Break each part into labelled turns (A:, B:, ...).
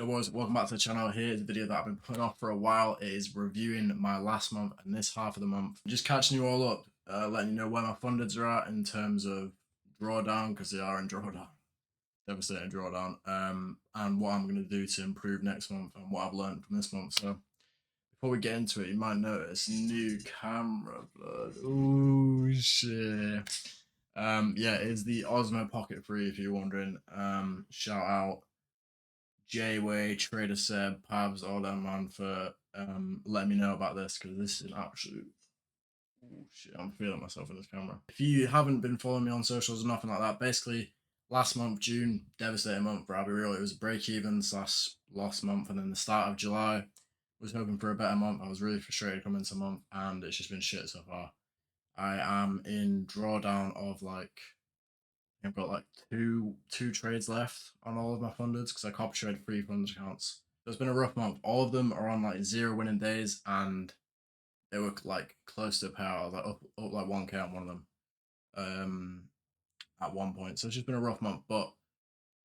A: Yo boys, welcome back to the channel. Here's a video that I've been putting off for a while. It is reviewing my last month and this half of the month. Just catching you all up, letting you know where my fundeds are at in terms of drawdown, because they are in drawdown. Devastating drawdown. And what I'm going to do to improve next month and what I've learned from this month. So before we get into it, you might notice new camera, blood. Oh shit. Yeah, it's the Osmo Pocket 3 if you're wondering. Shout out J-Way, Trader Seb, Pabs, all them man for letting me know about this, because this is an absolute shit. I'm feeling myself in this camera. If you haven't been following me on socials or nothing like that, basically last month, June, devastating month for Abbey Real. It was a break even slash lost month, and then the start of July was hoping for a better month. I was really frustrated coming into the month, and it's just been shit so far. I am in drawdown of like I've got like two trades left on all of my fundeds because I copy trade 3 fund accounts. So it's been a rough month. All of them are on like 0 winning days, and they were like close to a payout. I was like up like 1k on one of them at one point. So it's just been a rough month. But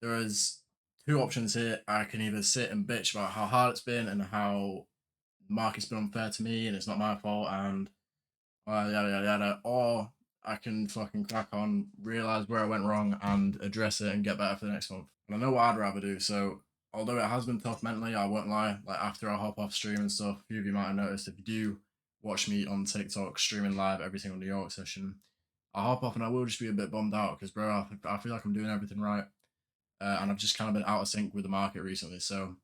A: there is two options here. I can either sit and bitch about how hard it's been and how the market's been unfair to me and it's not my fault and yada yada yada, or I can fucking crack on, realize where I went wrong, and address it and get better for the next month. And I know what I'd rather do. So although it has been tough mentally, I won't lie. Like after I hop off stream and stuff, a few of you might have noticed if you do watch me on TikTok streaming live every single New York session, I hop off and I will just be a bit bummed out because bro, I feel like I'm doing everything right, and I've just kind of been out of sync with the market recently. So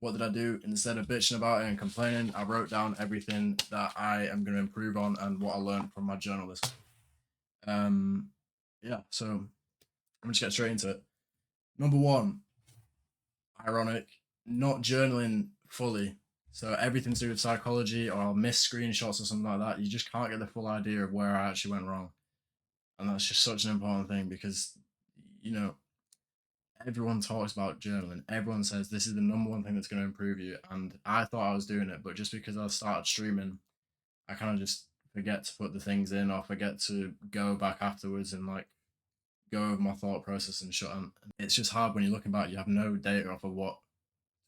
A: what did I do? Instead of bitching about it and complaining, I wrote down everything that I am going to improve on and what I learned from my journal this. Yeah, so I'm just get straight into it. Number one, ironic, not journaling fully. So everything to do with psychology, or I'll miss screenshots or something like that. You just can't get the full idea of where I actually went wrong, and that's just such an important thing because you know everyone talks about journaling. Everyone says this is the number one thing that's going to improve you. And I thought I was doing it, but just because I started streaming, I kind of just forget to put the things in or forget to go back afterwards and like go over my thought process and shut. And it's just hard when you're looking back, you have no data off of what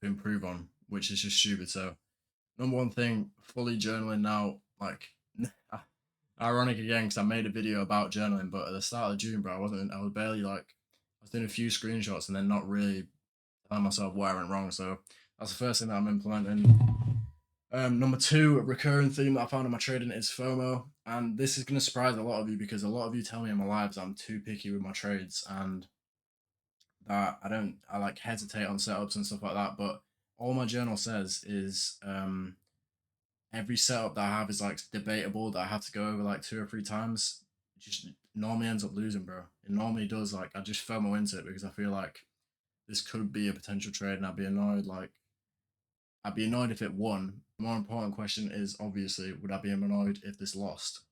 A: to improve on, which is just stupid. So, number one thing, fully journaling now. Like, ironic again, because I made a video about journaling, but at the start of June, bro, I was barely like, I was doing a few screenshots and then not really telling myself where I went wrong. So that's the first thing that I'm implementing. Number two, a recurring theme that I found in my trading is FOMO. And this is going to surprise a lot of you because a lot of you tell me in my lives I'm too picky with my trades and that I like hesitate on setups and stuff like that. But all my journal says is every setup that I have is like debatable that I have to go over like 2 or 3 times. It just normally ends up losing, bro. It normally does. Like I just FOMO into it because I feel like this could be a potential trade and I'd be annoyed. Like I'd be annoyed if it won. The more important question is obviously would I be annoyed if this lost?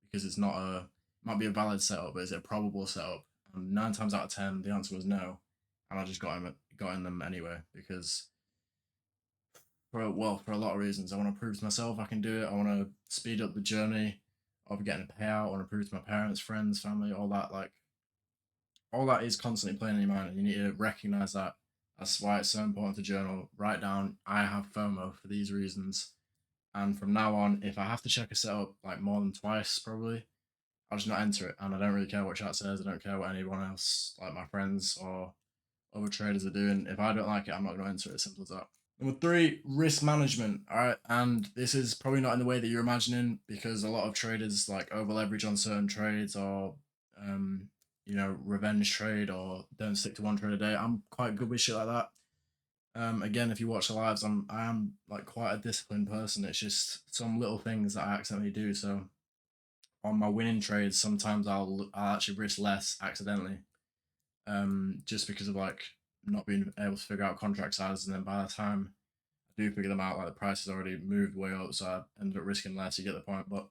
A: Because it's not a might be a valid setup, but is it a probable setup? And 9 times out of 10, the answer was no, and I just got in them anyway because for a lot of reasons. I want to prove to myself I can do it. I want to speed up the journey of getting a payout. I want to prove to my parents, friends, family, all that. Like all that is constantly playing in your mind, and you need to recognize that. That's why it's so important to journal. Write down, I have FOMO for these reasons. And from now on, if I have to check a setup like more than twice, probably, I'll just not enter it. And I don't really care what chat says. I don't care what anyone else, like my friends or other traders, are doing. If I don't like it, I'm not going to enter it. As simple as that. Number three, risk management. All right. And this is probably not in the way that you're imagining because a lot of traders like over leverage on certain trades or, revenge trade or don't stick to one trade a day. I'm quite good with shit like that. Again, if you watch the lives, I am like quite a disciplined person. It's just some little things that I accidentally do. So on my winning trades, sometimes I'll actually risk less accidentally, just because of like not being able to figure out contract sizes, and then by the time I do figure them out, like the price has already moved way up, so I ended up risking less. You get the point, but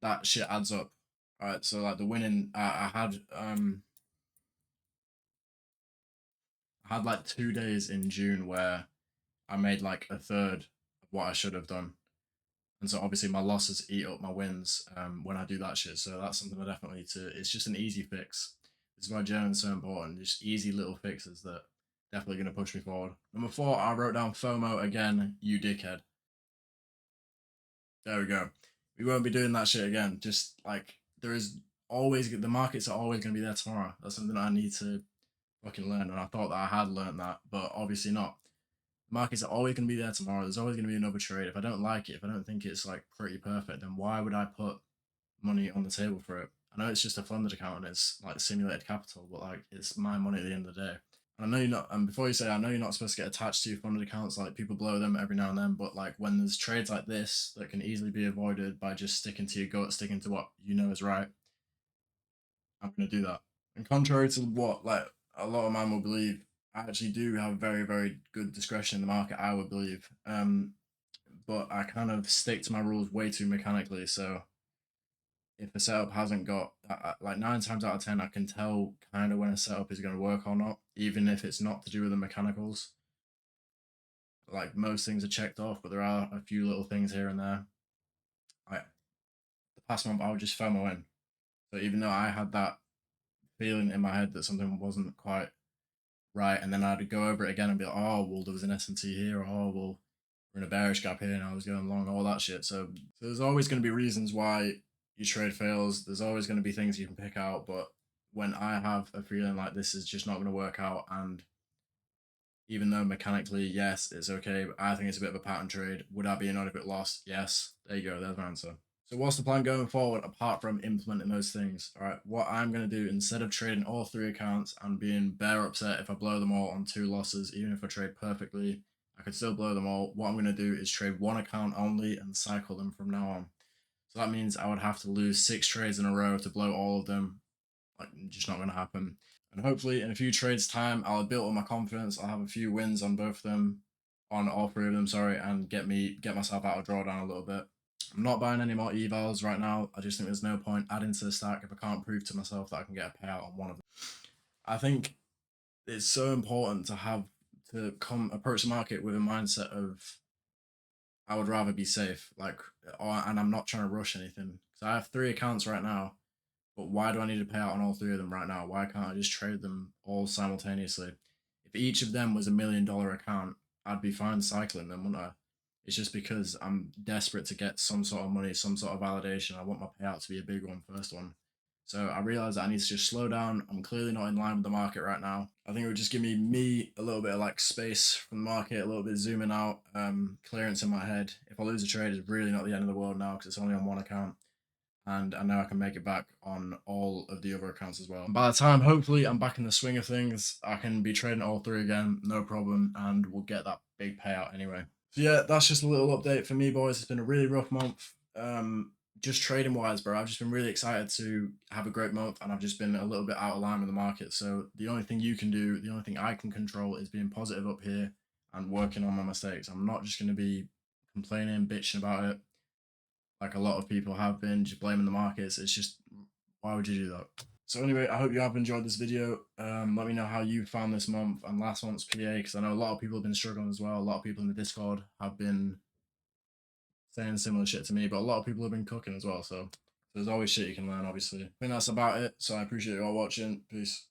A: that shit adds up. All right, so like the winning, I had like 2 days in June where I made like a third of what I should have done. And so obviously my losses eat up my wins when I do that shit. So that's something I definitely need to. It's just an easy fix. This is why journaling's so important. Just easy little fixes that definitely going to push me forward. Number 4, I wrote down FOMO again, you dickhead. There we go. We won't be doing that shit again. Just like there is always the markets are always going to be there tomorrow. That's something I need to fucking learn, and I thought that I had learned that, but obviously not. The markets are always going to be there tomorrow. There's always going to be another trade. If I don't like it, if I don't think it's like pretty perfect, then why would I put money on the table for it? I know it's just a funded account and it's like simulated capital, but like it's my money at the end of the day. I know you're not, and before you say, I know you're not supposed to get attached to your funded accounts. Like people blow them every now and then, but like when there's trades like this that can easily be avoided by just sticking to your gut, sticking to what you know is right, I'm gonna do that. And contrary to what like a lot of mine will believe, I actually do have very very good discretion in the market. I would believe, but I kind of stick to my rules way too mechanically. So if a setup hasn't got like 9 times out of 10, I can tell kind of when a setup is going to work or not, even if it's not to do with the mechanicals. Like most things are checked off, but there are a few little things here and there. I The past month I would just FOMO in. So even though I had that feeling in my head that something wasn't quite right, and then I'd go over it again and be like, oh well, there was an S&T here, or oh well, we're in a bearish gap here, and I was going long, all that shit. So there's always going to be reasons why your trade fails. There's always going to be things you can pick out, but when I have a feeling like this is just not going to work out, and even though mechanically, yes, it's okay, but I think it's a bit of a pattern trade. Would I be annoyed if it lost? Yes. There you go. There's my answer. So what's the plan going forward apart from implementing those things? All right, what I'm going to do instead of trading all 3 accounts and being bare upset if I blow them all on 2 losses, even if I trade perfectly, I could still blow them all. What I'm going to do is trade 1 account only and cycle them from now on. So that means I would have to lose 6 trades in a row to blow all of them. Like, just not going to happen. And hopefully in a few trades time, I'll have built up my confidence. I'll have a few wins on both of them, on all 3 of them, sorry, and get myself out of drawdown a little bit. I'm not buying any more evals right now. I just think there's no point adding to the stack if I can't prove to myself that I can get a payout on one of them. I think it's so important to come approach the market with a mindset of I would rather be safe, and I'm not trying to rush anything. So I have 3 accounts right now, but why do I need to pay out on all 3 of them right now? Why can't I just trade them all simultaneously? If each of them was $1 million account, I'd be fine cycling them, wouldn't I? It's just because I'm desperate to get some sort of money, some sort of validation. I want my payout to be a big one, first one. So I realize that I need to just slow down. I'm clearly not in line with the market right now. I think it would just give me a little bit of like space from the market, a little bit zooming out, clearance in my head. If I lose a trade, it's really not the end of the world now because it's only on 1 account. And I know I can make it back on all of the other accounts as well. And by the time, hopefully, I'm back in the swing of things, I can be trading all 3 again, no problem, and we'll get that big payout anyway. So yeah, that's just a little update for me, boys. It's been a really rough month. Just trading wise, bro, I've just been really excited to have a great month, and I've just been a little bit out of line with the market. So the only thing you can do, the only thing I can control is being positive up here and working on my mistakes. I'm not just going to be complaining, bitching about it like a lot of people have been, just blaming the markets. It's just, why would you do that? So anyway, I hope you have enjoyed this video. Let me know how you found this month and last month's PA, because I know a lot of people have been struggling as well. A lot of people in the Discord have been saying similar shit to me, but a lot of people have been cooking as well. So there's always shit you can learn, obviously. I think that's about it. So I appreciate you all watching. Peace.